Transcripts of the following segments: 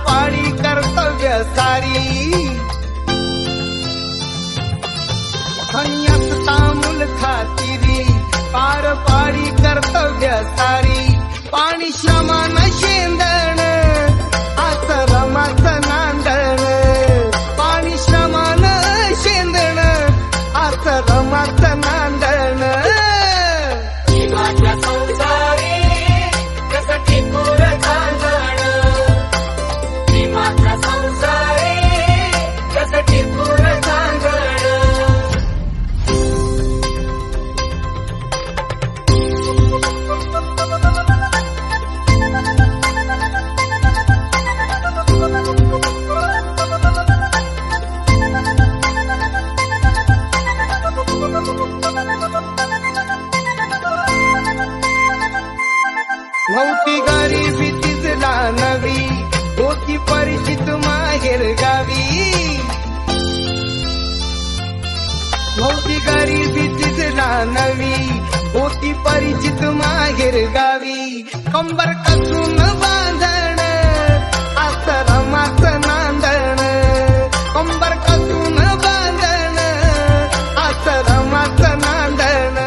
पाडी कर्तव्य सारी असता मूल खातिरी पार पाडी कर्तव्य सारी पाणी श्रमान शेंदण आश्रमाच नांदण पाणी श्रमान शेंदण आश्रमाच नांदण नव्हती गरिबी तिजला नवी होती परिचित माहेर गावी नव्हती गरिबी तिजला नवी होती परिचित माहेर गावी कंबर कसून बांधण आश्रमाच नांदण कंबर कसून बांधण आश्रमाच नांदण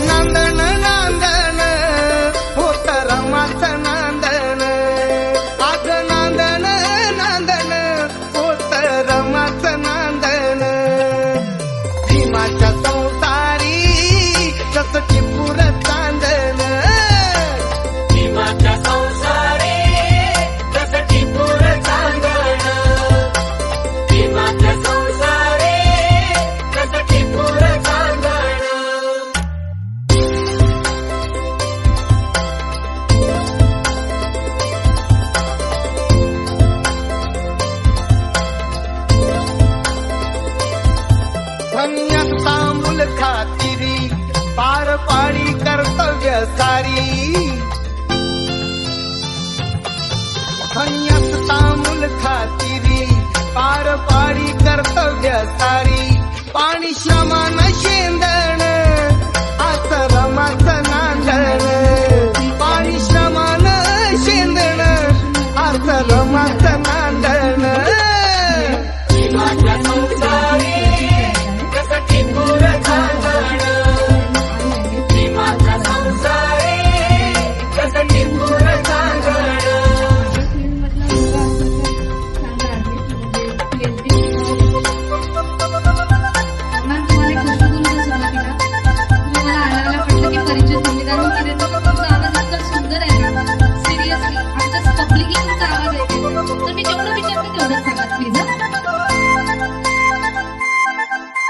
नांदण नांदण होत रमाच नांदण आग नांदण नांदण होत रमाच नांदण भीमाच्या संसारी जस टिपूर चांदण भीमाच्या संसारी जस टिपूर चांदण भीमाच्या संसारी जस टिपूर चांदण असता मूल खातिरी पार पाडी कर्तव्य सारी असता मूल खातिरी पार पाडी कर्तव्य सारी पाणी श्रमान शेंदण आश्रमाच नांदण पाणी श्रमान शेंदण आश्रमाच नांदण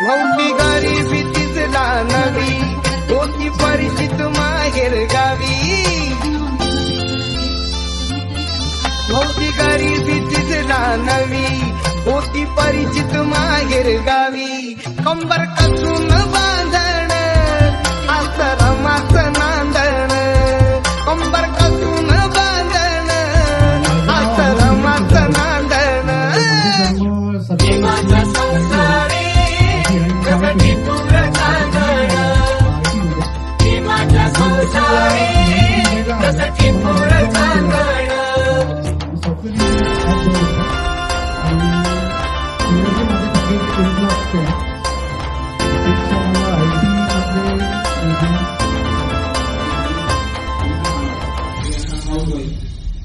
नव्हती गरिबी तिजला नवी होती परिचित माहेर गावी नव्हती गरिबी तिजला नवी होती परिचित माहेर गावी कंबर कसून बांधण आश्रमाच नांदण कंबर कसून बांधण आश्रमाच नांदण भीमाच्या संसारी भीमाच्या संसारी जस टिपूर चांदण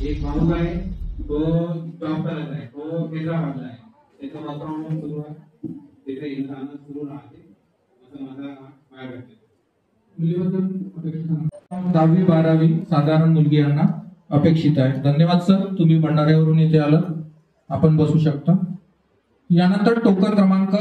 एक माणूस आहे तो जॉब करत आहे तो हैदराबादला आहे त्याचं वर्क सुरू आहे तिथे इंधन सुरू राहते असं माझा मुलीबद्दल 10वी 12वी साधारण मुलगी यांना अपेक्षित आहे। धन्यवाद सर, तुम्ही भंडाऱ्यावरून इथे आलात, आपण बसू शकता। यानंतर टोकन क्रमांक